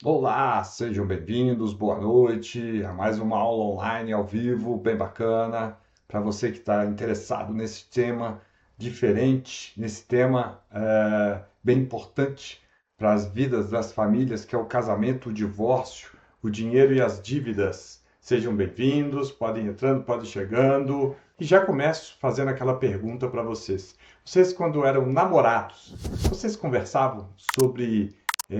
Olá, sejam bem-vindos, boa noite a mais uma aula online ao vivo, bem bacana. Para você que está interessado nesse tema diferente, nesse tema bem importante para as vidas das famílias, que é o casamento, o divórcio, o dinheiro e as dívidas. Sejam bem-vindos, podem ir entrando, podem ir chegando. E já começo fazendo aquela pergunta para vocês. Vocês, quando eram namorados, vocês conversavam sobre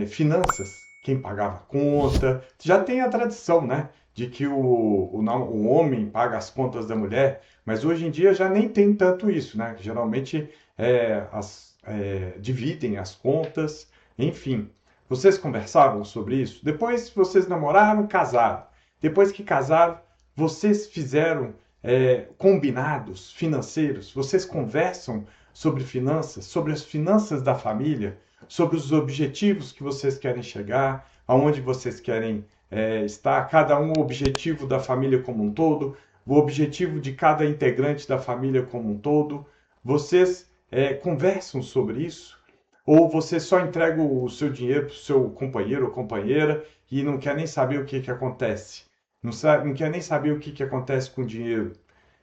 finanças, quem pagava a conta. Já tem a tradição, né? De que o homem paga as contas da mulher, mas hoje em dia já nem tem tanto isso, né? Geralmente dividem as contas, enfim. Vocês conversavam sobre isso? Depois vocês namoraram, casaram. Depois que casaram, vocês fizeram combinados financeiros? Vocês conversam sobre finanças, sobre as finanças da família? Sobre os objetivos que vocês querem chegar, aonde vocês querem estar, cada um o objetivo da família como um todo, o objetivo de cada integrante da família como um todo. Vocês conversam sobre isso? Ou você só entrega o seu dinheiro para o seu companheiro ou companheira e não quer nem saber o que, que acontece? Não quer nem saber o que, que acontece com o dinheiro.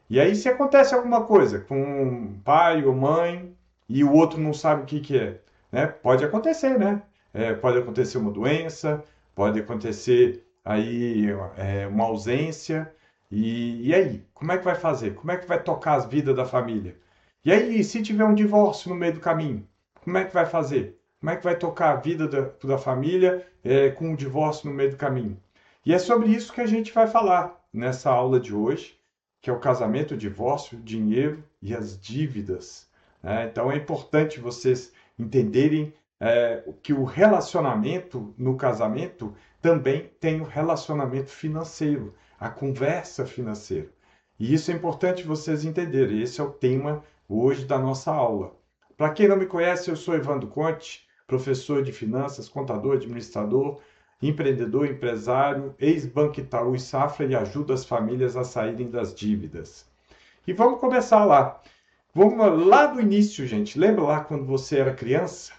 E aí, se acontece alguma coisa com um pai ou mãe e o outro não sabe o que, que é, né? Pode acontecer, né? Pode acontecer uma doença, pode acontecer aí uma ausência. E aí, como é que vai fazer? Como é que vai tocar as vidas da família? E aí, se tiver um divórcio no meio do caminho, como é que vai fazer? Como é que vai tocar a vida da família com um divórcio no meio do caminho? E é sobre isso que a gente vai falar nessa aula de hoje, que é o casamento, o divórcio, o dinheiro e as dívidas, né? Então é importante vocês entenderem que o relacionamento no casamento também tem o relacionamento financeiro, a conversa financeira. E isso é importante vocês entenderem. Esse é o tema hoje da nossa aula. Para quem não me conhece, eu sou Evandro Conte, professor de finanças, contador, administrador, empreendedor, empresário, ex-Banco Itaú e Safra e ajuda as famílias a saírem das dívidas. E vamos começar lá. Vamos lá do início, gente. Lembra lá quando você era criança?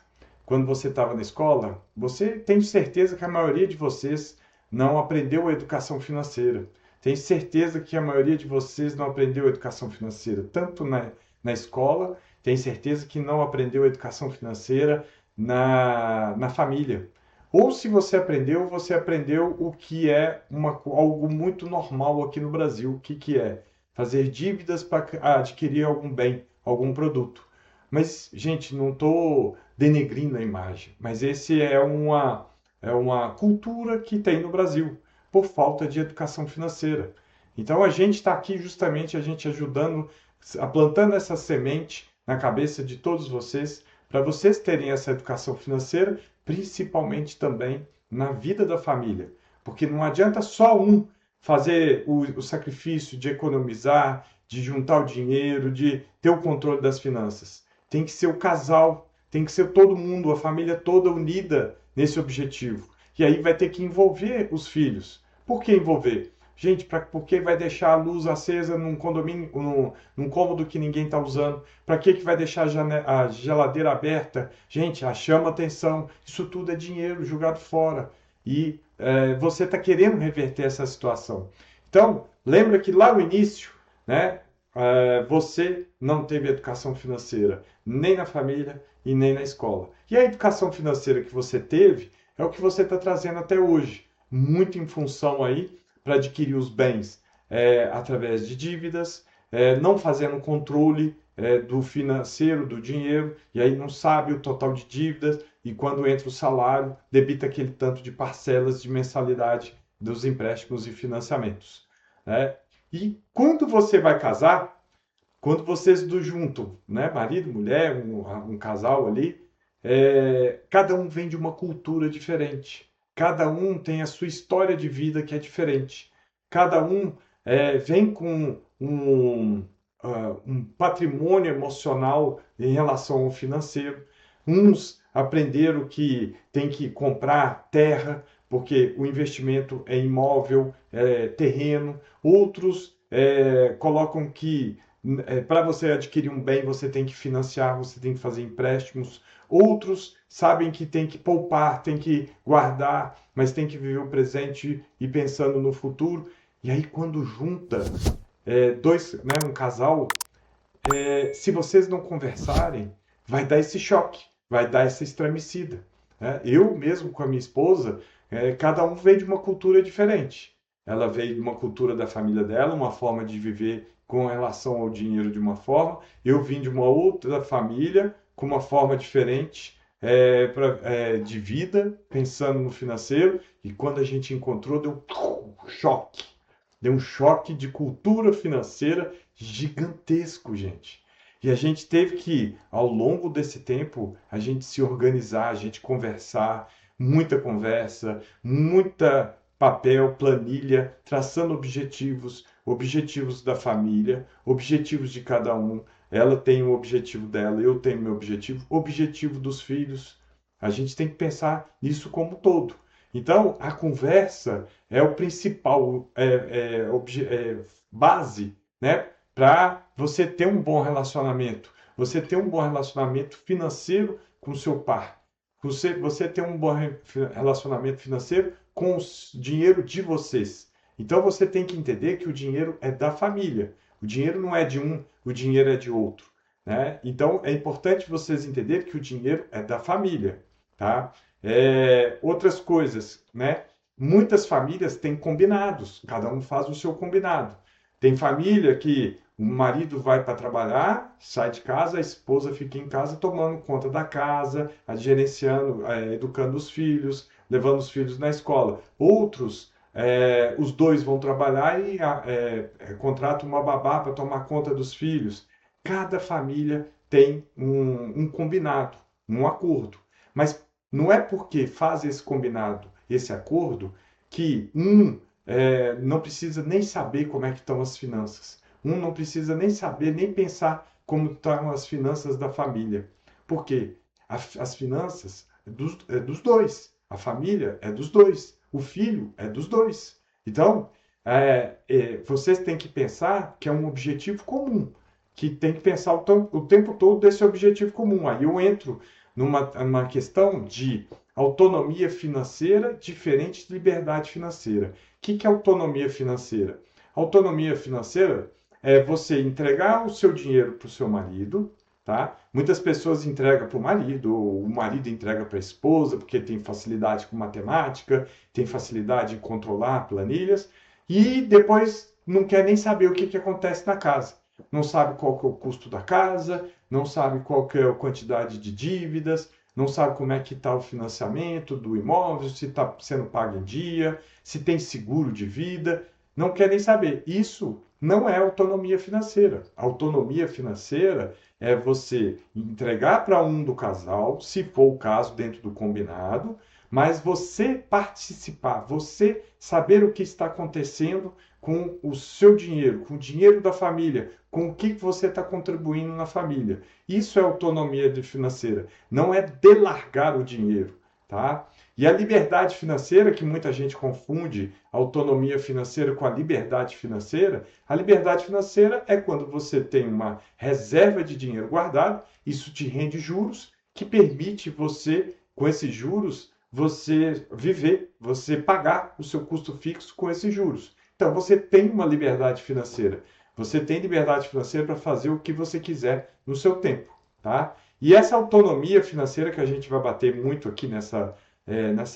Quando você estava na escola? Você tem certeza que a maioria de vocês não aprendeu a educação financeira. Tenho certeza que a maioria de vocês não aprendeu a educação financeira, tanto na escola, tenho certeza que não aprendeu a educação financeira na família. Ou se você aprendeu o que é algo muito normal aqui no Brasil. O que, que é? Fazer dívidas para adquirir algum bem, algum produto. Mas, gente, não estou denegrindo a imagem, mas esse é uma cultura que tem no Brasil, por falta de educação financeira. Então, a gente está aqui justamente, a gente ajudando, plantando essa semente na cabeça de todos vocês, para vocês terem essa educação financeira, principalmente também na vida da família. Porque não adianta só um fazer o sacrifício de economizar, de juntar o dinheiro, de ter o controle das finanças. Tem que ser o casal, tem que ser todo mundo, a família toda unida nesse objetivo. E aí vai ter que envolver os filhos. Por que envolver? Gente, porque vai deixar a luz acesa num condomínio, num cômodo que ninguém está usando? Para que vai deixar a geladeira aberta? Gente, chama atenção. Isso tudo é dinheiro jogado fora. E você está querendo reverter essa situação. Então, lembra que lá no início, né, você não teve educação financeira nem na família e nem na escola. E a educação financeira que você teve é o que você está trazendo até hoje, muito em função aí para adquirir os bens através de dívidas, não fazendo controle do financeiro, do dinheiro, e aí não sabe o total de dívidas, e quando entra o salário, debita aquele tanto de parcelas de mensalidade dos empréstimos e financiamentos, né? E quando você vai casar, quando vocês do juntam, né, marido, mulher, um casal ali, cada um vem de uma cultura diferente. Cada um tem a sua história de vida que é diferente. Cada um vem com um patrimônio emocional em relação ao financeiro. Uns aprenderam que tem que comprar terra, porque o investimento é imóvel, é terreno. Outros colocam que para você adquirir um bem, você tem que financiar, você tem que fazer empréstimos. Outros sabem que tem que poupar, tem que guardar, mas tem que viver o presente e pensando no futuro. E aí, quando junta um casal, se vocês não conversarem, vai dar esse choque, vai dar essa estremecida. Né? Eu mesmo com a minha esposa, cada um veio de uma cultura diferente. Ela veio de uma cultura da família dela, uma forma de viver com relação ao dinheiro de uma forma. Eu vim de uma outra família com uma forma diferente de vida, pensando no financeiro. E quando a gente encontrou, deu um choque. Deu um choque de cultura financeira gigantesco, gente. E a gente teve que, ao longo desse tempo, a gente se organizar, a gente conversar, muita conversa, muita papel, planilha, traçando objetivos, objetivos da família, objetivos de cada um. Ela tem o objetivo dela, eu tenho meu objetivo, objetivo dos filhos. A gente tem que pensar nisso como um todo. Então, a conversa é o principal base, né, para você ter um bom relacionamento. Você ter um bom relacionamento financeiro com o seu par. Você ter um bom relacionamento financeiro com o dinheiro de vocês. Então, você tem que entender que o dinheiro é da família. O dinheiro não é de um, o dinheiro é de outro. Né? Então, é importante vocês entenderem que o dinheiro é da família. Tá? Outras coisas, né? Muitas famílias têm combinados, cada um faz o seu combinado. Tem família que o marido vai para trabalhar, sai de casa, a esposa fica em casa tomando conta da casa, gerenciando, educando os filhos, levando os filhos na escola. Outros, os dois vão trabalhar e contratam uma babá para tomar conta dos filhos. Cada família tem um combinado, um acordo. Mas não é porque faz esse combinado, esse acordo, que não precisa nem saber como é que estão as finanças. Um não precisa nem saber, nem pensar como estão as finanças da família. Por quê? As finanças é dos dois. A família é dos dois. O filho é dos dois. Então, vocês têm que pensar que é um objetivo comum. Que tem que pensar o tempo todo desse objetivo comum. Aí eu entro numa questão de autonomia financeira diferente de liberdade financeira. O que é autonomia financeira? Autonomia financeira é você entregar o seu dinheiro para o seu marido, tá? Muitas pessoas entregam para o marido, ou o marido entrega para a esposa, porque tem facilidade com matemática, tem facilidade em controlar planilhas, e depois não quer nem saber o que acontece na casa. Não sabe qual que é o custo da casa, não sabe qual que é a quantidade de dívidas, não sabe como é que está o financiamento do imóvel, se está sendo pago em dia, se tem seguro de vida, não quer nem saber. Isso não é autonomia financeira. Autonomia financeira é você entregar para um do casal, se for o caso, dentro do combinado, mas você participar, você saber o que está acontecendo com o seu dinheiro, com o dinheiro da família, com o que você está contribuindo na família. Isso é autonomia financeira, não é delargar o dinheiro, tá? E a liberdade financeira, que muita gente confunde autonomia financeira com a liberdade financeira, a liberdade financeira é quando você tem uma reserva de dinheiro guardado, isso te rende juros, que permite você, com esses juros, você viver, você pagar o seu custo fixo com esses juros. Então, você tem uma liberdade financeira. Você tem liberdade financeira para fazer o que você quiser no seu tempo, tá? E essa autonomia financeira que a gente vai bater muito aqui nessa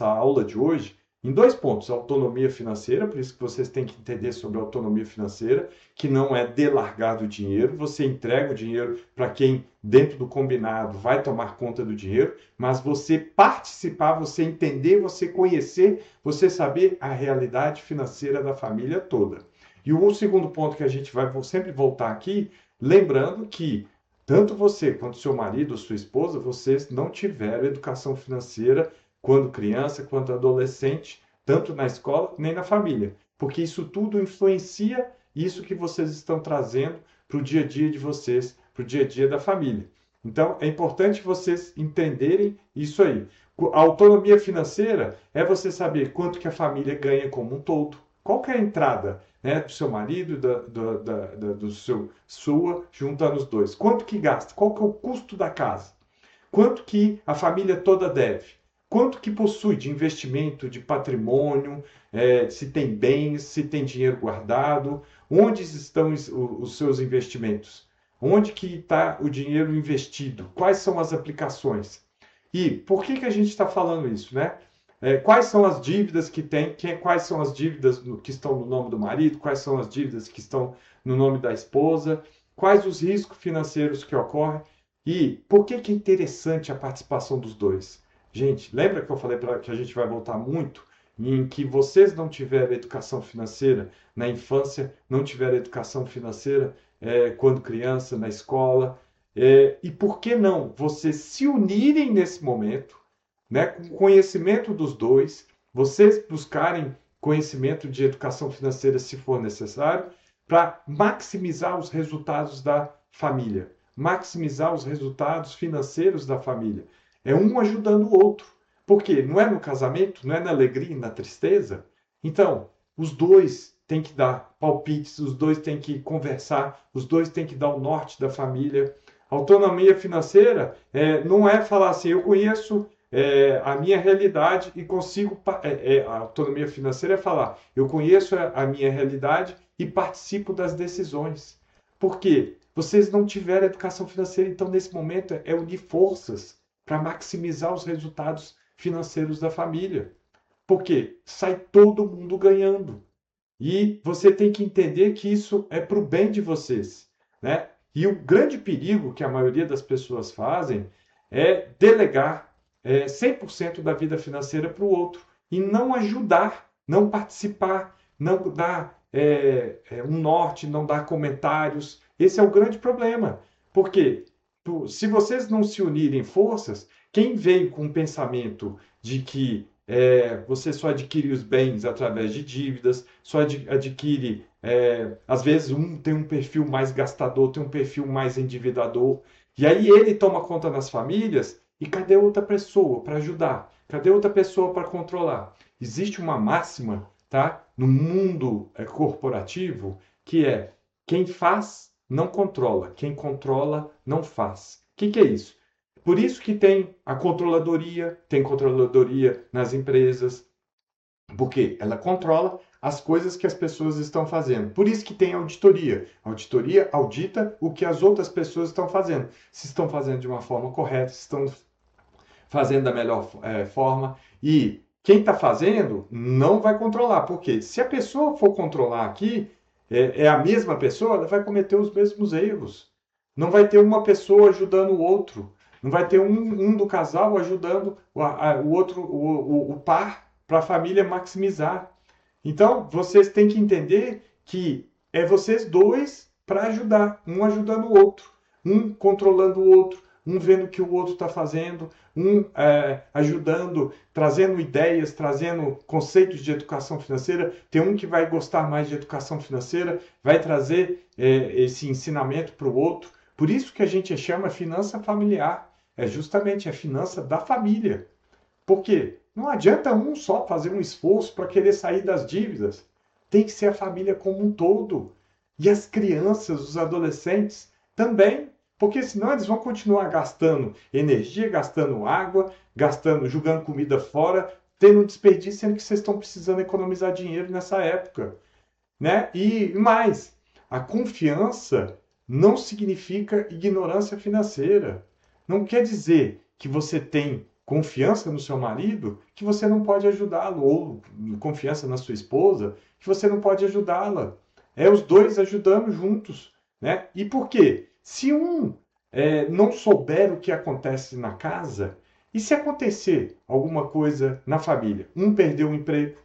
aula de hoje, em dois pontos. Autonomia financeira, por isso que vocês têm que entender sobre autonomia financeira, que não é delargar do dinheiro, você entrega o dinheiro para quem, dentro do combinado, vai tomar conta do dinheiro, mas você participar, você entender, você conhecer, você saber a realidade financeira da família toda. E o segundo ponto que a gente vai sempre voltar aqui, lembrando que tanto você quanto seu marido ou sua esposa, vocês não tiveram educação financeira quando criança, quanto adolescente, tanto na escola nem na família. Porque isso tudo influencia isso que vocês estão trazendo para o dia a dia de vocês, para o dia a dia da família. Então, é importante vocês entenderem isso aí. A autonomia financeira é você saber quanto que a família ganha como um todo. Qual que é a entrada, né, do seu marido, sua, juntando os dois? Quanto que gasta? Qual que é o custo da casa? quanto que a família toda deve, quanto que possui de investimento, de patrimônio, se tem bens, se tem dinheiro guardado, onde estão os seus investimentos, onde que está o dinheiro investido, quais são as aplicações. E por que a gente está falando isso, né? Quais são as dívidas que tem, quais são as dívidas que estão no nome do marido, quais são as dívidas que estão no nome da esposa, quais os riscos financeiros que ocorrem e por que é interessante a participação dos dois. Gente, lembra que eu falei que a gente vai voltar muito em que vocês não tiveram educação financeira na infância, não tiveram educação financeira quando criança, na escola, e por que não vocês se unirem nesse momento, né, com o conhecimento dos dois, vocês buscarem conhecimento de educação financeira se for necessário, para maximizar os resultados da família, maximizar os resultados financeiros da família. É um ajudando o outro. Porque não é no casamento, não é na alegria e na tristeza? Então, os dois têm que dar palpites, os dois têm que conversar, os dois têm que dar o norte da família. Autonomia financeira não é falar assim, eu conheço a minha realidade e consigo. A autonomia financeira é falar, eu conheço a minha realidade e participo das decisões. Por quê? Vocês não tiveram educação financeira, então nesse momento é unir forças para maximizar os resultados financeiros da família. Porque sai todo mundo ganhando. E você tem que entender que isso é para o bem de vocês, né? E o grande perigo que a maioria das pessoas fazem é delegar 100% da vida financeira para o outro e não ajudar, não participar, não dar um norte, não dar comentários. Esse é o grande problema. Porque se vocês não se unirem forças, quem veio com o pensamento de que você só adquire os bens através de dívidas, só adquire. Às vezes, um tem um perfil mais gastador, tem um perfil mais endividador, e aí ele toma conta nas famílias, e cadê outra pessoa para ajudar? Cadê outra pessoa para controlar? Existe uma máxima, tá? No mundo corporativo, que é quem faz não controla, quem controla não faz. O que é isso? Por isso que tem controladoria nas empresas, porque ela controla as coisas que as pessoas estão fazendo. Por isso que tem auditoria. A auditoria audita o que as outras pessoas estão fazendo. Se estão fazendo de uma forma correta, se estão fazendo da melhor forma. E quem está fazendo não vai controlar. Porque se a pessoa for controlar aqui, é a mesma pessoa, ela vai cometer os mesmos erros. Não vai ter uma pessoa ajudando o outro. Não vai ter um do casal ajudando o outro, o par, para a família maximizar. Então, vocês têm que entender que é vocês dois para ajudar, um ajudando o outro, um controlando o outro, um vendo o que o outro está fazendo, um ajudando, trazendo ideias, trazendo conceitos de educação financeira. Tem um que vai gostar mais de educação financeira, vai trazer esse ensinamento para o outro. Por isso que a gente chama finança familiar. É justamente a finança da família. Por quê? Não adianta um só fazer um esforço para querer sair das dívidas. Tem que ser a família como um todo. E as crianças, os adolescentes também. Porque senão eles vão continuar gastando energia, gastando água, jogando comida fora, tendo desperdício, sendo que vocês estão precisando economizar dinheiro nessa época. Né? E mais, a confiança não significa ignorância financeira. Não quer dizer que você tem confiança no seu marido que você não pode ajudá-lo, ou confiança na sua esposa que você não pode ajudá-la. É os dois ajudando juntos. Né? E por quê? Se um não souber o que acontece na casa, e se acontecer alguma coisa na família? Um perdeu o emprego,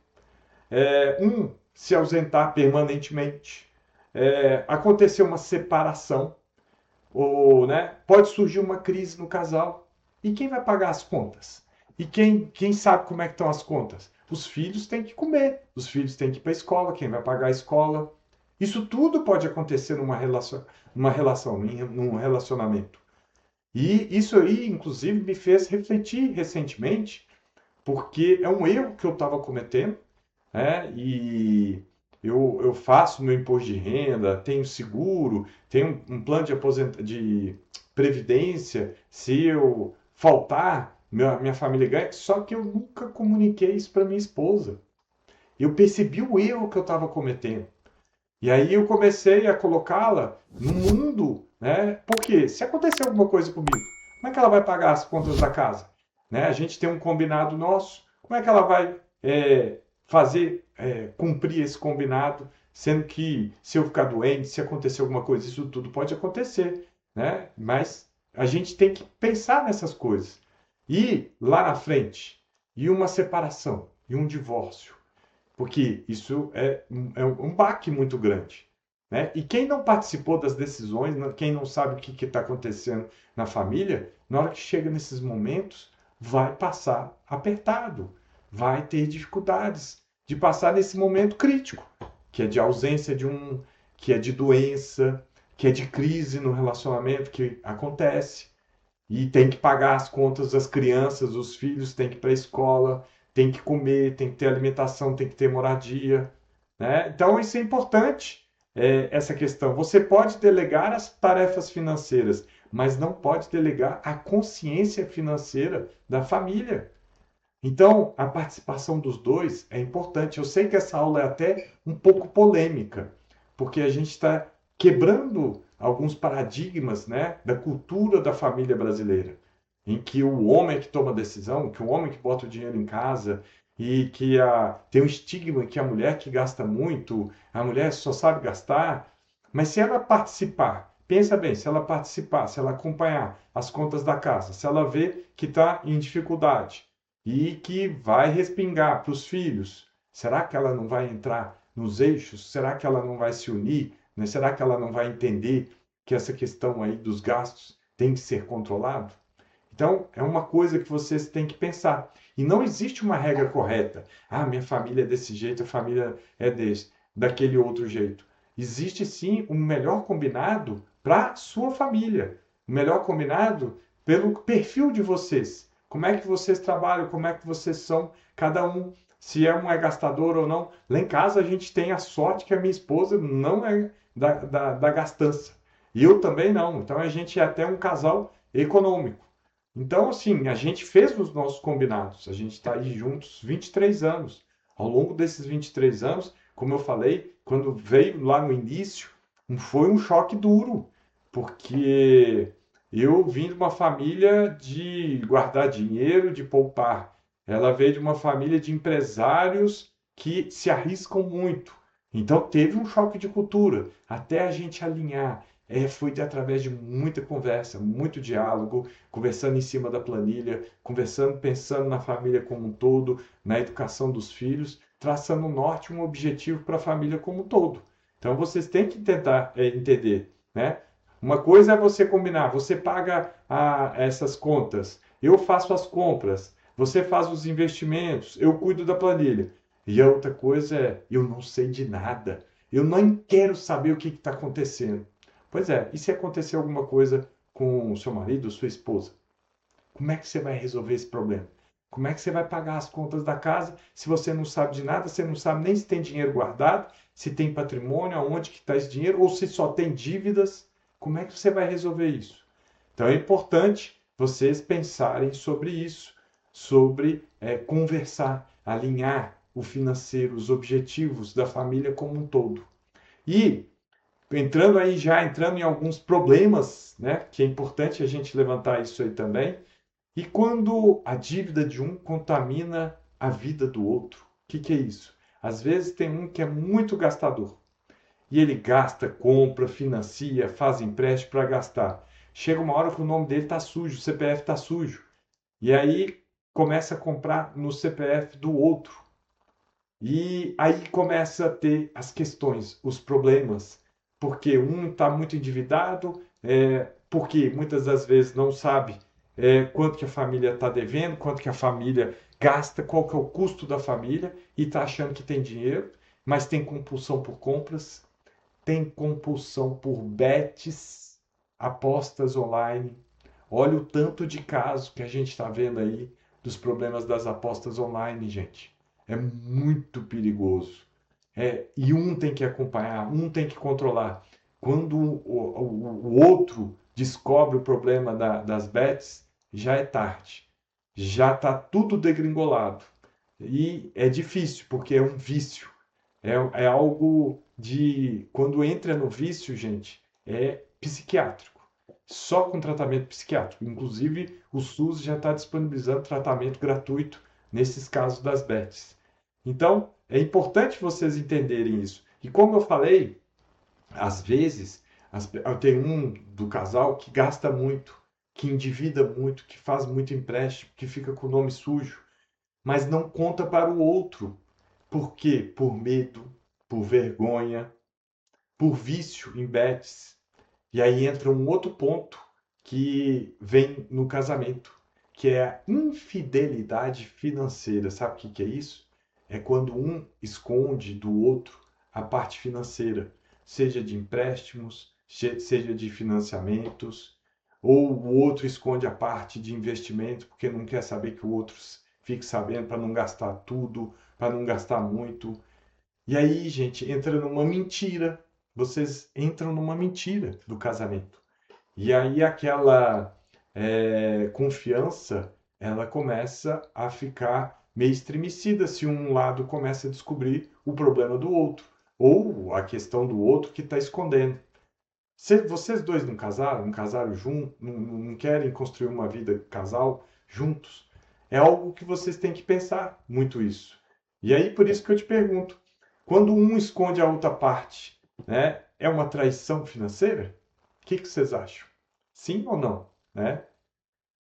um se ausentar permanentemente, acontecer uma separação, ou pode surgir uma crise no casal. E quem vai pagar as contas? E quem sabe como é que estão as contas? Os filhos têm que comer, os filhos têm que ir para a escola, quem vai pagar a escola? Isso tudo pode acontecer num relacionamento. E isso aí, inclusive, me fez refletir recentemente, porque é um erro que eu estava cometendo, e eu faço meu imposto de renda, tenho seguro, tenho um plano de previdência. Se eu faltar, minha família ganha, só que eu nunca comuniquei isso para minha esposa. Eu percebi o erro que eu estava cometendo. E aí eu comecei a colocá-la no mundo, né? Porque se acontecer alguma coisa comigo, como é que ela vai pagar as contas da casa? Né? A gente tem um combinado nosso, como é que ela vai cumprir esse combinado, sendo que se eu ficar doente, se acontecer alguma coisa, isso tudo pode acontecer, né? Mas a gente tem que pensar nessas coisas. E lá na frente, e uma separação, e um divórcio, porque isso é um baque muito grande. Né? E quem não participou das decisões, quem não sabe o que está acontecendo na família, na hora que chega nesses momentos, vai passar apertado, vai ter dificuldades de passar nesse momento crítico, que é de ausência de um, que é de doença, que é de crise no relacionamento que acontece. E tem que pagar as contas das crianças, os filhos têm que ir para a escola, tem que comer, tem que ter alimentação, tem que ter moradia. Né? Então, isso é importante, essa questão. Você pode delegar as tarefas financeiras, mas não pode delegar a consciência financeira da família. Então, a participação dos dois é importante. Eu sei que essa aula é até um pouco polêmica, porque a gente está quebrando alguns paradigmas, né, da cultura da família brasileira, em que o homem é que toma a decisão, que o homem que bota o dinheiro em casa e que tem um estigma que a mulher que gasta muito, a mulher só sabe gastar. Mas se ela participar, pensa bem, se ela participar, se ela acompanhar as contas da casa, se ela vê que está em dificuldade, e que vai respingar para os filhos. Será que ela não vai entrar nos eixos? Será que ela não vai se unir? Né? Será que ela não vai entender que essa questão aí dos gastos tem que ser controlado? Então, é uma coisa que vocês têm que pensar. E não existe uma regra correta. Ah, minha família é desse jeito, a família é daquele outro jeito. Existe sim um melhor combinado para sua família. O melhor combinado pelo perfil de vocês. Como é que vocês trabalham, como é que vocês são, cada um, se é gastador ou não. Lá em casa a gente tem a sorte que a minha esposa não é da gastança. E eu também não. Então a gente é até um casal econômico. Então, assim, a gente fez os nossos combinados. A gente está aí juntos 23 anos. Ao longo desses 23 anos, como eu falei, quando veio lá no início, foi um choque duro, porque eu vim de uma família de guardar dinheiro, de poupar. Ela veio de uma família de empresários que se arriscam muito. Então teve um choque de cultura até a gente alinhar. Foi através de muita conversa, muito diálogo, conversando em cima da planilha, conversando, pensando na família como um todo, na educação dos filhos, traçando um norte, um objetivo para a família como um todo. Então vocês têm que tentar entender, né? Uma coisa é você combinar, você paga essas contas, eu faço as compras, você faz os investimentos, eu cuido da planilha. E a outra coisa é, eu não sei de nada, eu nem quero saber o que está acontecendo. Pois é, e se acontecer alguma coisa com o seu marido, sua esposa? Como é que você vai resolver esse problema? Como é que você vai pagar as contas da casa se você não sabe de nada, você não sabe nem se tem dinheiro guardado, se tem patrimônio, aonde que está esse dinheiro, ou se só tem dívidas? Como é que você vai resolver isso? Então é importante vocês pensarem sobre isso, sobre conversar, alinhar o financeiro, os objetivos da família como um todo. E entrando em alguns problemas, né, que é importante a gente levantar isso aí também. E quando a dívida de um contamina a vida do outro, o que é isso? Às vezes tem um que é muito gastador e ele gasta, compra, financia, faz empréstimo para gastar. Chega uma hora que o nome dele está sujo, o CPF está sujo. E aí começa a comprar no CPF do outro. E aí começa a ter as questões, os problemas, porque um está muito endividado, porque muitas das vezes não sabe quanto que a família está devendo, quanto que a família gasta, qual que é o custo da família, e está achando que tem dinheiro, mas tem compulsão por compras, tem compulsão por bets, apostas online. Olha o tanto de casos que a gente está vendo aí dos problemas das apostas online, gente. É muito perigoso. E um tem que acompanhar, um tem que controlar. Quando o outro descobre o problema das bets, já é tarde. Já está tudo degringolado. E é difícil, porque é um vício. É algo de. Quando entra no vício, gente, é psiquiátrico. Só com tratamento psiquiátrico. Inclusive, o SUS já está disponibilizando tratamento gratuito nesses casos das BETs. Então, é importante vocês entenderem isso. E como eu falei, às vezes, tem um do casal que gasta muito, que endivida muito, que faz muito empréstimo, que fica com o nome sujo, mas não conta para o outro. Por quê? Por medo, por vergonha, por vício em bets. E aí entra um outro ponto que vem no casamento, que é a infidelidade financeira. Sabe o que é isso? É quando um esconde do outro a parte financeira, seja de empréstimos, seja de financiamentos, ou o outro esconde a parte de investimento porque não quer saber que o outro fique sabendo para não gastar tudo, para não gastar muito. E aí, gente, entra numa mentira. Vocês entram numa mentira do casamento. E aí aquela confiança, ela começa a ficar meio estremecida se um lado começa a descobrir o problema do outro. Ou a questão do outro que está escondendo. Se vocês dois não casaram juntos, não querem construir uma vida casal juntos, é algo que vocês têm que pensar muito isso. E aí, por isso que eu te pergunto, quando um esconde a outra parte, né, é uma traição financeira? O que vocês acham? Sim ou não? Né?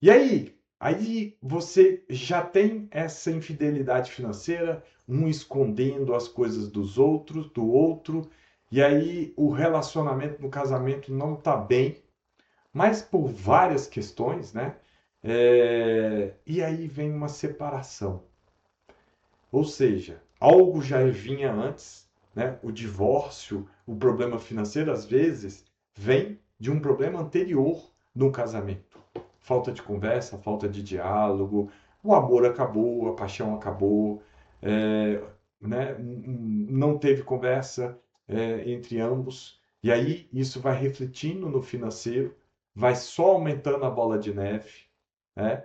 E aí você já tem essa infidelidade financeira, um escondendo as coisas do outro, e aí o relacionamento no casamento não está bem, mas por várias questões, né? E aí vem uma separação. Ou seja, algo já vinha antes, né? O divórcio, o problema financeiro, às vezes, vem de um problema anterior no casamento. Falta de conversa, falta de diálogo, o amor acabou, a paixão acabou, né? Não teve conversa entre ambos. E aí isso vai refletindo no financeiro, vai só aumentando a bola de neve, né?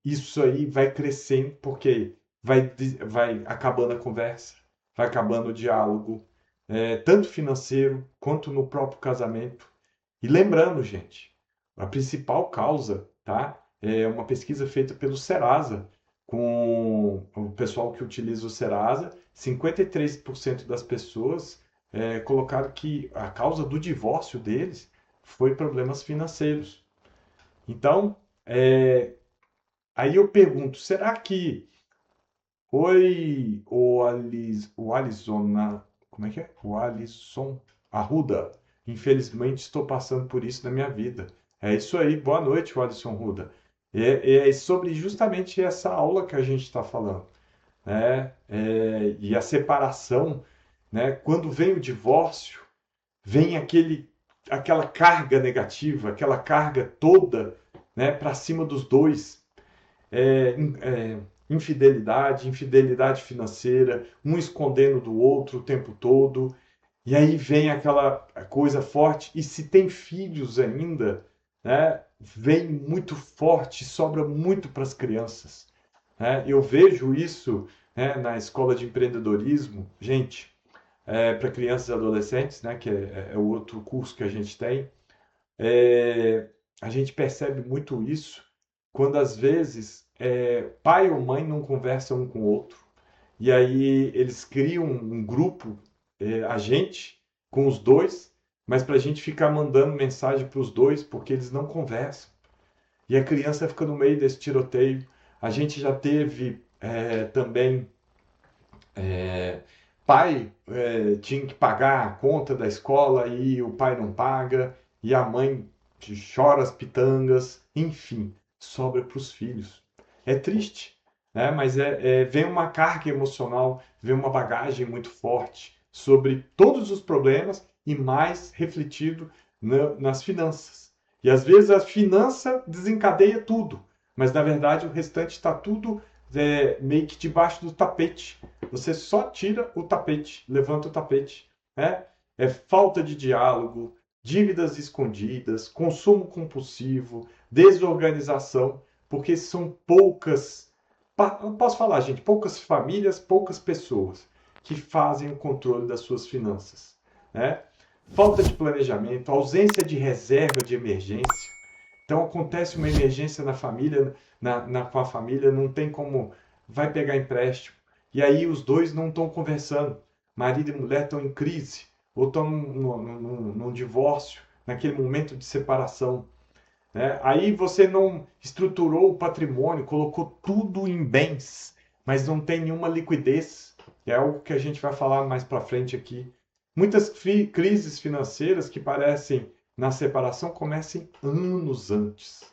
Isso aí vai crescendo porque vai acabando a conversa, vai acabando o diálogo, tanto financeiro quanto no próprio casamento. E lembrando, gente, a principal causa, tá? É uma pesquisa feita pelo Serasa, com o pessoal que utiliza o Serasa, 53% das pessoas colocaram que a causa do divórcio deles foi problemas financeiros. Então, aí eu pergunto, será que foi o Alisson, como é que é? O Alisson Arruda. Infelizmente estou passando por isso na minha vida. É isso aí, boa noite, Alisson Arruda. É sobre justamente essa aula que a gente está falando, né? E a separação, né? Quando vem o divórcio, vem aquela carga negativa, aquela carga toda, né, para cima dos dois infidelidade financeira, um escondendo do outro o tempo todo. E aí vem aquela coisa forte. E se tem filhos ainda, né, vem muito forte, sobra muito para as crianças. Né? Eu vejo isso, né, na escola de empreendedorismo, gente, para crianças e adolescentes, né, que é o outro curso que a gente tem. A gente percebe muito isso quando às vezes pai ou mãe não conversam um com o outro e aí eles criam um grupo, a gente, com os dois, mas para a gente ficar mandando mensagem para os dois porque eles não conversam. E a criança fica no meio desse tiroteio. A gente já teve também pai tinha que pagar a conta da escola e o pai não paga, e a mãe chora as pitangas, enfim, sobra para os filhos. É triste, né? Mas vem uma carga emocional, vem uma bagagem muito forte sobre todos os problemas e mais refletido nas finanças. E às vezes a finança desencadeia tudo, mas na verdade o restante está tudo meio que debaixo do tapete. Você só tira o tapete, levanta o tapete. Né? É falta de diálogo, dívidas escondidas, consumo compulsivo, desorganização, porque são poucas, posso falar, gente, poucas famílias, poucas pessoas que fazem o controle das suas finanças, né? Falta de planejamento, ausência de reserva de emergência. Então acontece uma emergência na família, com a família, não tem como, vai pegar empréstimo. E aí os dois não estão conversando. Marido e mulher estão em crise, ou estão num divórcio, naquele momento de separação. Né? Aí você não estruturou o patrimônio, colocou tudo em bens, mas não tem nenhuma liquidez. É algo que a gente vai falar mais para frente aqui. Muitas crises financeiras que parecem na separação começam anos antes.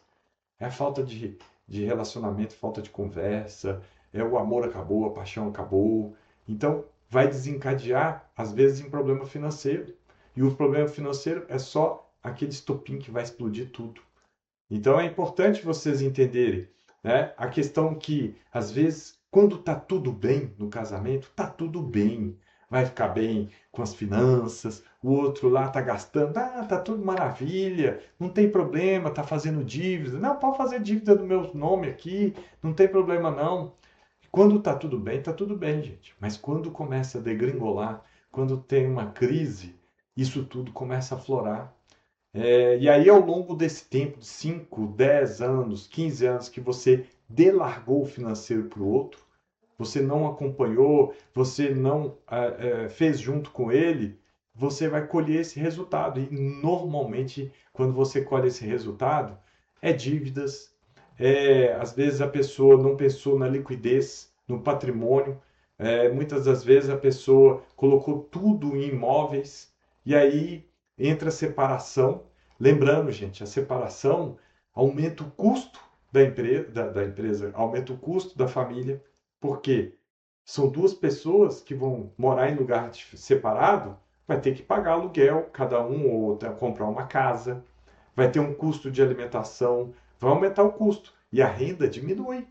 É a falta de relacionamento, falta de conversa, é o amor acabou, a paixão acabou. Então, vai desencadear, às vezes, em problema financeiro. E o problema financeiro é só aquele estopim que vai explodir tudo. Então é importante vocês entenderem, né, a questão que, às vezes, quando está tudo bem no casamento, está tudo bem. Vai ficar bem com as finanças, o outro lá está gastando, tá tudo maravilha, não tem problema, está fazendo dívida. Não, pode fazer dívida do meu nome aqui, não tem problema não. Quando está tudo bem, gente. Mas quando começa a degringolar, quando tem uma crise, isso tudo começa a florar. E aí, ao longo desse tempo, de 5, 10 anos, 15 anos, que você delargou o financeiro para o outro, você não acompanhou, você não fez junto com ele, você vai colher esse resultado. E normalmente, quando você colhe esse resultado, é dívidas, às vezes a pessoa não pensou na liquidez, no patrimônio, muitas das vezes a pessoa colocou tudo em imóveis, e aí entra a separação. Lembrando, gente, a separação aumenta o custo da empresa, aumenta o custo da família, porque são duas pessoas que vão morar em lugar separado, vai ter que pagar aluguel, cada um, ou comprar uma casa, vai ter um custo de alimentação, vai aumentar o custo. E a renda diminui,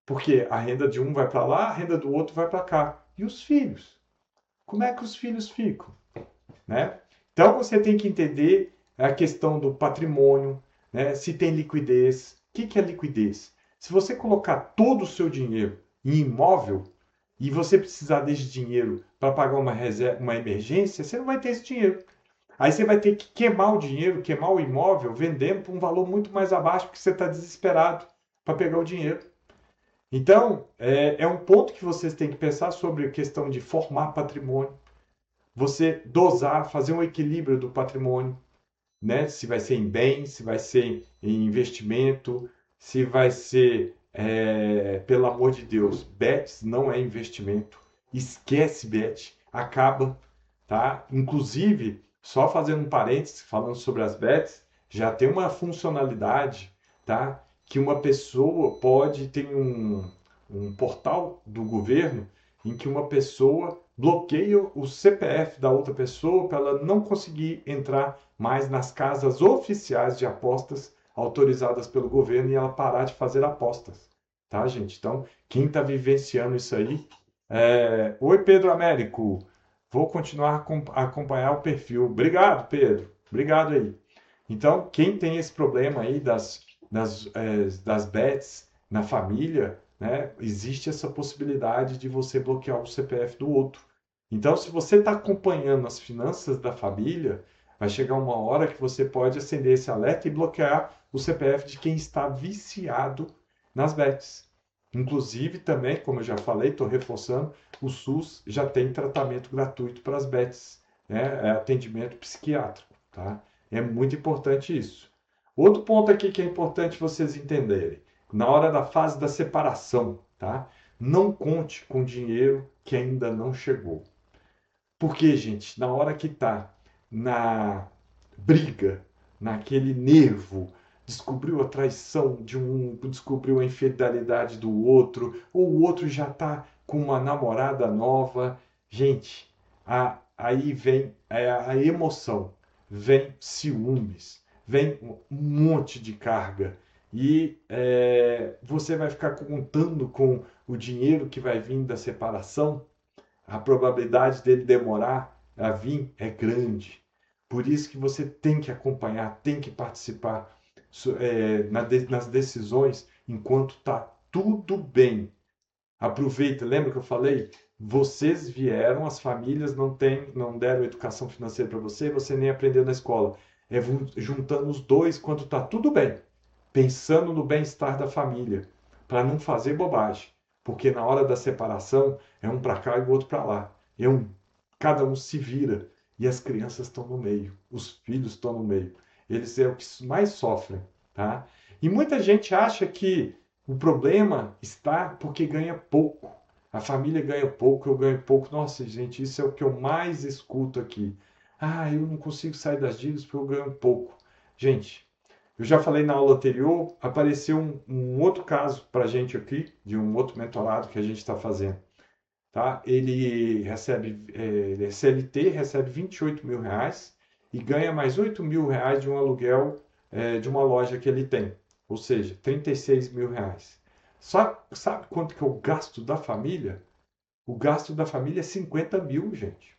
porque a renda de um vai para lá, a renda do outro vai para cá. E os filhos? Como é que os filhos ficam? Né? Então você tem que entender a questão do patrimônio, né? Se tem liquidez. O que é liquidez? Se você colocar todo o seu dinheiro em imóvel e você precisar desse dinheiro para pagar uma reserva, uma emergência, você não vai ter esse dinheiro. Aí você vai ter que queimar o dinheiro, queimar o imóvel, vendendo por um valor muito mais abaixo, porque você está desesperado para pegar o dinheiro. Então, é um ponto que vocês têm que pensar sobre a questão de formar patrimônio, você dosar, fazer um equilíbrio do patrimônio, né? Se vai ser em bens, se vai ser em investimento, se vai ser, pelo amor de Deus, bets não é investimento, esquece bet, acaba, tá? Inclusive, só fazendo um parênteses, falando sobre as bets, já tem uma funcionalidade, tá? Que uma pessoa pode ter um portal do governo em que uma pessoa bloqueia o CPF da outra pessoa para ela não conseguir entrar mais nas casas oficiais de apostas autorizadas pelo governo e ela parar de fazer apostas, tá, gente? Então, quem está vivenciando isso aí, oi, Pedro Américo, vou continuar a acompanhar o perfil. Obrigado, Pedro. Obrigado aí. Então, quem tem esse problema aí das bets na família, né, existe essa possibilidade de você bloquear o CPF do outro. Então, se você está acompanhando as finanças da família, vai chegar uma hora que você pode acender esse alerta e bloquear o CPF de quem está viciado nas bets. Inclusive, também, como eu já falei, estou reforçando, o SUS já tem tratamento gratuito para as bets, né? É atendimento psiquiátrico, tá? É muito importante isso. Outro ponto aqui que é importante vocês entenderem, na hora da fase da separação, tá? Não conte com dinheiro que ainda não chegou. Porque, gente, na hora que tá na briga, naquele nervo, descobriu a traição de um, descobriu a infidelidade do outro, ou o outro já tá com uma namorada nova, gente, aí vem a emoção, vem ciúmes, vem um monte de carga. E você vai ficar contando com o dinheiro que vai vir da separação, a probabilidade dele demorar a vir é grande. Por isso que você tem que acompanhar, tem que participar, nas decisões enquanto está tudo bem. Aproveita, lembra que eu falei? Vocês vieram, as famílias não deram educação financeira para você, você nem aprendeu na escola. É juntando os dois quando está tudo bem, pensando no bem-estar da família, para não fazer bobagem, porque na hora da separação é um para cá e o outro para lá. Cada um se vira e as crianças estão no meio, os filhos estão no meio. Eles é o que mais sofrem, tá? E muita gente acha que o problema está porque ganha pouco. A família ganha pouco, eu ganho pouco. Nossa, gente, isso é o que eu mais escuto aqui. Ah, eu não consigo sair das dívidas porque eu ganho pouco. Gente, eu já falei na aula anterior, apareceu um outro caso para a gente aqui, de um outro mentorado que a gente está fazendo. Tá? Ele é CLT, recebe 28 mil reais e ganha mais 8 mil reais de um aluguel de uma loja que ele tem. Ou seja, 36 mil reais. Sabe quanto que é o gasto da família? O gasto da família é 50 mil, gente.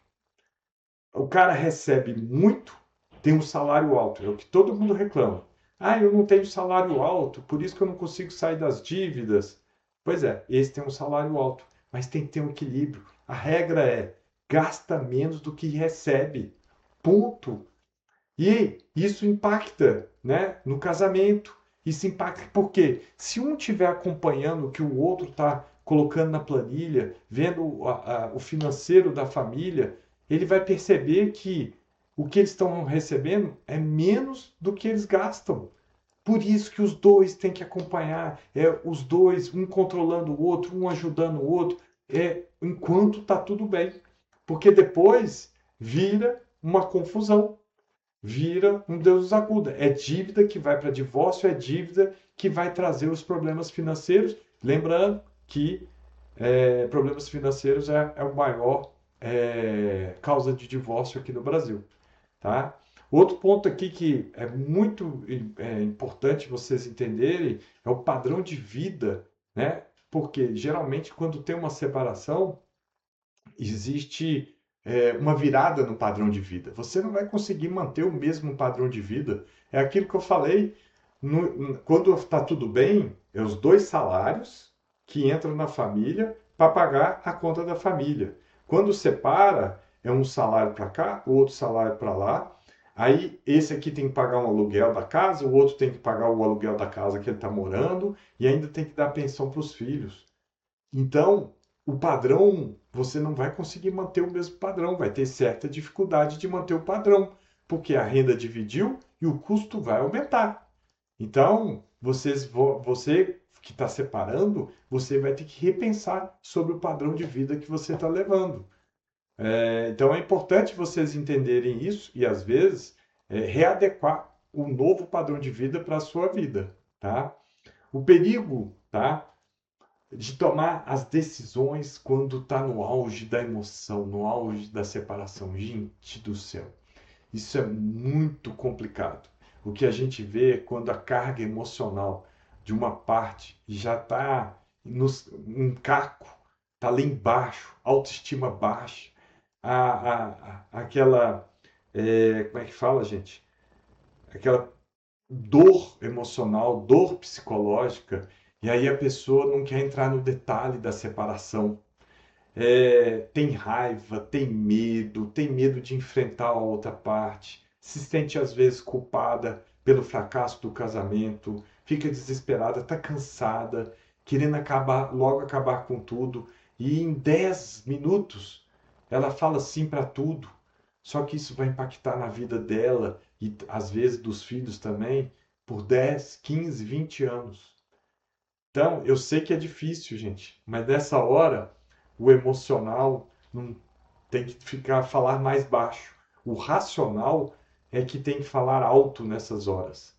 O cara recebe muito, tem um salário alto, é o que todo mundo reclama. Ah, eu não tenho salário alto, por isso que eu não consigo sair das dívidas. Pois é, esse tem um salário alto, mas tem que ter um equilíbrio. A regra é gasta menos do que recebe. Ponto. E isso impacta, né, no casamento. Isso impacta porque se um estiver acompanhando o que o outro está colocando na planilha, vendo o financeiro da família, ele vai perceber que o que eles estão recebendo é menos do que eles gastam. Por isso que os dois têm que acompanhar, os dois, um controlando o outro, um ajudando o outro, enquanto está tudo bem. Porque depois vira uma confusão, vira um Deus nos acuda. É dívida que vai para divórcio, é dívida que vai trazer os problemas financeiros. Lembrando que problemas financeiros é o maior causa de divórcio aqui no Brasil. Tá? Outro ponto aqui que é muito importante vocês entenderem é o padrão de vida, né? Porque geralmente quando tem uma separação, existe uma virada no padrão de vida. Você não vai conseguir manter o mesmo padrão de vida. É aquilo que eu falei, quando está tudo bem, é os dois salários que entram na família para pagar a conta da família. Quando separa, é um salário para cá, o outro salário para lá. Aí esse aqui tem que pagar um aluguel da casa, o outro tem que pagar o aluguel da casa que ele está morando e ainda tem que dar pensão para os filhos. Então, o padrão, você não vai conseguir manter o mesmo padrão, vai ter certa dificuldade de manter o padrão, porque a renda dividiu e o custo vai aumentar. Então, você que está separando, você vai ter que repensar sobre o padrão de vida que você está levando. Então, é importante vocês entenderem isso e, às vezes, readequar o novo padrão de vida para a sua vida, tá? O perigo, tá? De tomar as decisões quando está no auge da emoção, no auge da separação. Gente do céu, isso é muito complicado. O que a gente vê é quando a carga emocional de uma parte já está um caco, está lá embaixo, autoestima baixa, aquela, como é que fala, gente? Aquela dor emocional, dor psicológica, e aí a pessoa não quer entrar no detalhe da separação. Tem raiva, tem medo de enfrentar a outra parte, se sente às vezes culpada pelo fracasso do casamento, fica desesperada, está cansada, querendo logo acabar com tudo, e em 10 minutos ela fala sim para tudo. Só que isso vai impactar na vida dela e às vezes dos filhos também por 10, 15, 20 anos. Então, eu sei que é difícil, gente, mas nessa hora o emocional não tem que falar mais baixo. O racional é que tem que falar alto nessas horas.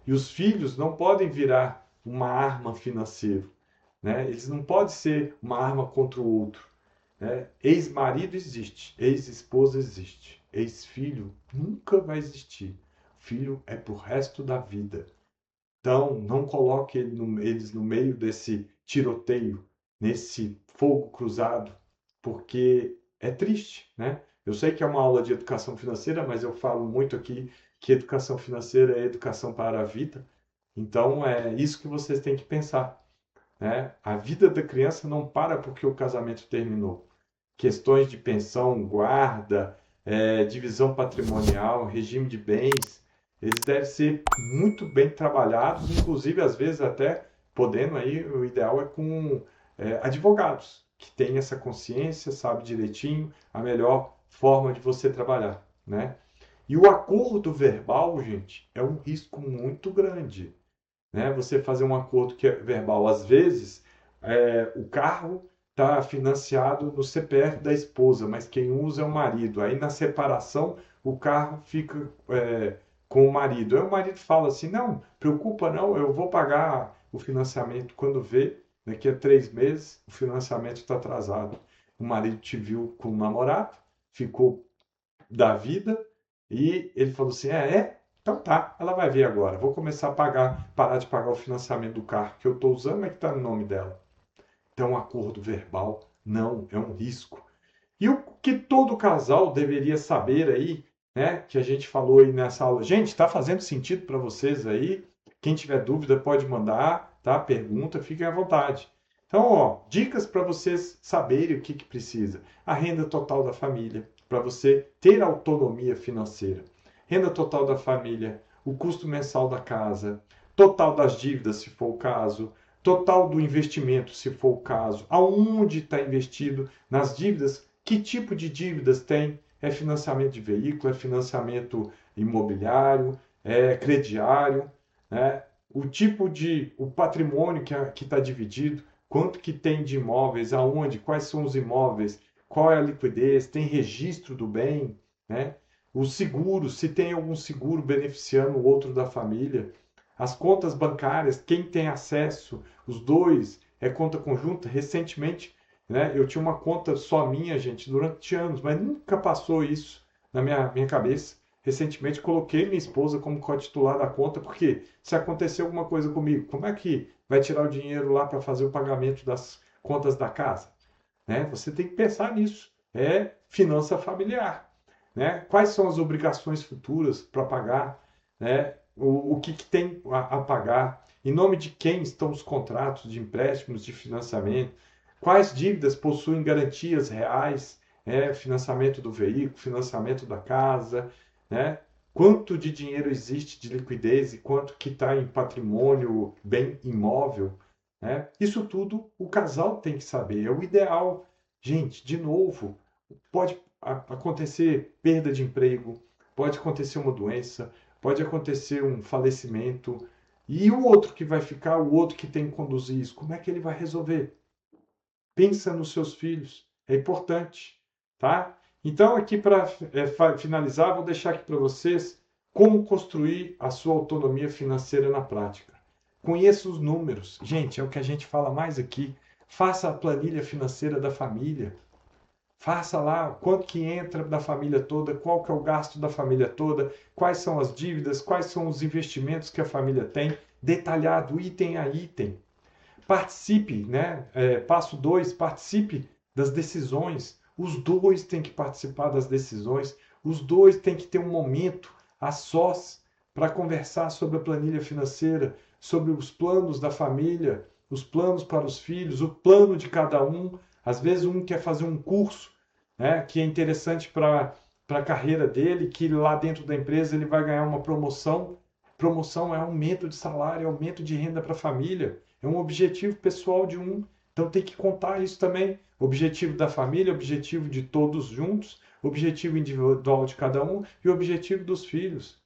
E os filhos não podem virar uma arma financeira, né? Eles não podem ser uma arma contra o outro, né? Ex-marido existe, ex-esposa existe, ex-filho nunca vai existir. Filho é pro resto da vida. Então, não coloque eles no meio desse tiroteio, nesse fogo cruzado, porque é triste, né? Eu sei que é uma aula de educação financeira, mas eu falo muito aqui que educação financeira é educação para a vida. Então, é isso que vocês têm que pensar, né? A vida da criança não para porque o casamento terminou. Questões de pensão, guarda, divisão patrimonial, regime de bens, eles devem ser muito bem trabalhados, inclusive às vezes até podendo aí, o ideal é com advogados que têm essa consciência, sabe direitinho a melhor forma de você trabalhar, né? E o acordo verbal, gente, é um risco muito grande, né? Você fazer um acordo que é verbal, às vezes, o carro está financiado no CPF da esposa, mas quem usa é o marido. Aí na separação o carro fica com o marido. Aí o marido fala assim: não, preocupa não, eu vou pagar o financiamento quando vê. Daqui a 3 meses o financiamento está atrasado. O marido te viu com o namorado, ficou da vida e ele falou assim: então tá, ela vai ver agora. Vou começar a parar de pagar o financiamento do carro que eu estou usando, mas que está no nome dela. Então, um acordo verbal não é um risco. E o que todo casal deveria saber aí, né? Que a gente falou aí nessa aula. Gente, está fazendo sentido para vocês aí? Quem tiver dúvida pode mandar, tá? Pergunta, fiquem à vontade. Então, ó, dicas para vocês saberem o que precisa. A renda total da família, para você ter autonomia financeira. Renda total da família, o custo mensal da casa, total das dívidas, se for o caso, total do investimento, se for o caso, aonde está investido nas dívidas, que tipo de dívidas tem, é financiamento de veículo, é financiamento imobiliário, é crediário, né? O patrimônio que está dividido, quanto que tem de imóveis, aonde, quais são os imóveis, qual é a liquidez, tem registro do bem, né? Os seguros, se tem algum seguro beneficiando o outro da família, as contas bancárias, quem tem acesso, os dois, é conta conjunta. Recentemente, né, eu tinha uma conta só minha, gente, durante anos, mas nunca passou isso na minha cabeça. Recentemente coloquei minha esposa como co-titular da conta, porque se acontecer alguma coisa comigo, como é que vai tirar o dinheiro lá para fazer o pagamento das contas da casa? Né? Você tem que pensar nisso. É finança familiar. Né? Quais são as obrigações futuras para pagar? Né? O que tem a pagar? Em nome de quem estão os contratos de empréstimos, de financiamento? Quais dívidas possuem garantias reais? Financiamento do veículo, financiamento da casa, né? Quanto de dinheiro existe de liquidez e quanto que está em patrimônio, bem imóvel, né? Isso tudo o casal tem que saber, é o ideal. Gente, de novo, pode acontecer perda de emprego, pode acontecer uma doença, pode acontecer um falecimento. E o outro que vai ficar, o outro que tem que conduzir isso, como é que ele vai resolver? Pensa nos seus filhos, é importante, tá? Então, aqui para finalizar, vou deixar aqui para vocês como construir a sua autonomia financeira na prática. Conheça os números. Gente, é o que a gente fala mais aqui. Faça a planilha financeira da família. Faça lá quanto que entra da família toda, qual que é o gasto da família toda, quais são as dívidas, quais são os investimentos que a família tem, detalhado item a item. Participe, né? Passo 2, participe das decisões. Os dois têm que participar das decisões. Os dois têm que ter um momento a sós para conversar sobre a planilha financeira, sobre os planos da família, os planos para os filhos, o plano de cada um. Às vezes um quer fazer um curso, né, que é interessante para a carreira dele, que lá dentro da empresa ele vai ganhar uma promoção. Promoção é aumento de salário, é aumento de renda para a família. É um objetivo pessoal de um. Então tem que contar isso também. Objetivo da família, objetivo de todos juntos, objetivo individual de cada um e objetivo dos filhos.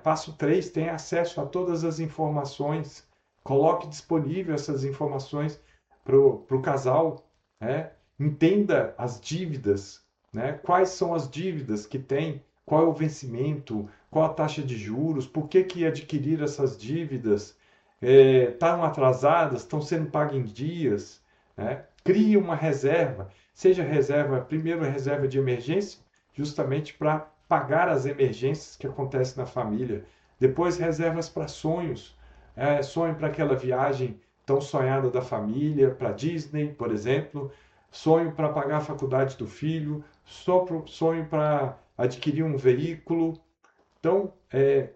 Passo 3, tenha acesso a todas as informações. Coloque disponível essas informações para o casal. Né? Entenda as dívidas. Né? Quais são as dívidas que tem, qual é o vencimento, qual a taxa de juros, por que adquirir essas dívidas, estão atrasadas, estão sendo pagas em dias. Né? Crie uma reserva, seja reserva, primeiro reserva de emergência, justamente para pagar as emergências que acontecem na família. Depois reservas para sonhos, sonho para aquela viagem tão sonhada da família, para Disney, por exemplo, sonho para pagar a faculdade do filho, sonho para adquirir um veículo, Então, é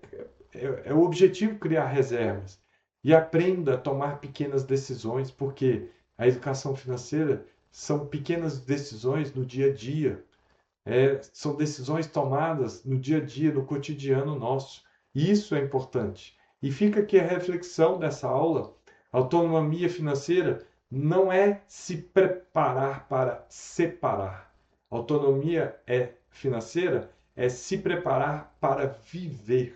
o objetivo criar reservas. E aprenda a tomar pequenas decisões, porque a educação financeira são pequenas decisões no dia a dia. São decisões tomadas no dia a dia, no cotidiano nosso. E isso é importante. E fica aqui a reflexão dessa aula. Autonomia financeira não é se preparar para separar. Autonomia financeira é se preparar para viver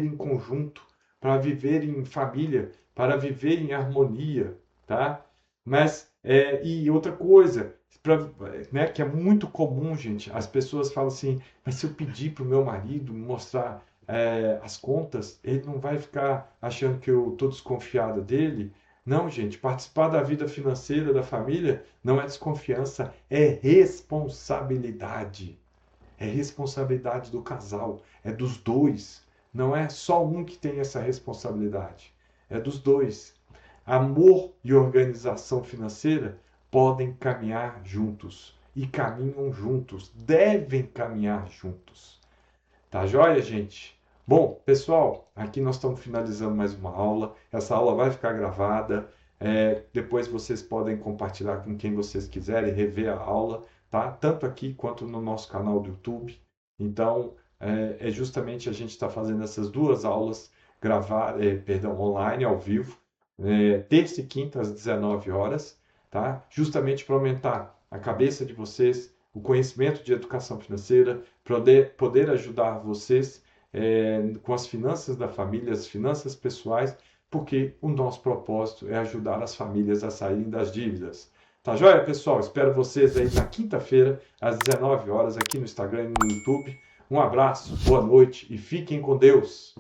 em conjunto, para viver em família, para viver em harmonia, tá? Mas, e outra coisa, né, que é muito comum, gente, as pessoas falam assim, mas se eu pedir para o meu marido mostrar as contas, ele não vai ficar achando que eu estou desconfiada dele? Não, gente, participar da vida financeira da família não é desconfiança, é responsabilidade. É responsabilidade do casal, é dos dois. Não é só um que tem essa responsabilidade, é dos dois. Amor e organização financeira podem caminhar juntos e caminham juntos, devem caminhar juntos. Tá joia, gente? Bom, pessoal, aqui nós estamos finalizando mais uma aula. Essa aula vai ficar gravada. Depois vocês podem compartilhar com quem vocês quiserem, rever a aula, tá? Tanto aqui quanto no nosso canal do YouTube. Então, justamente a gente está fazendo essas duas aulas online, ao vivo, terça e quinta às 19 horas, tá? Justamente para aumentar a cabeça de vocês, o conhecimento de educação financeira, poder ajudar vocês com as finanças da família, as finanças pessoais, porque o nosso propósito é ajudar as famílias a saírem das dívidas. Tá joia, pessoal? Espero vocês aí na quinta-feira, às 19 horas, aqui no Instagram e no YouTube. Um abraço, boa noite e fiquem com Deus!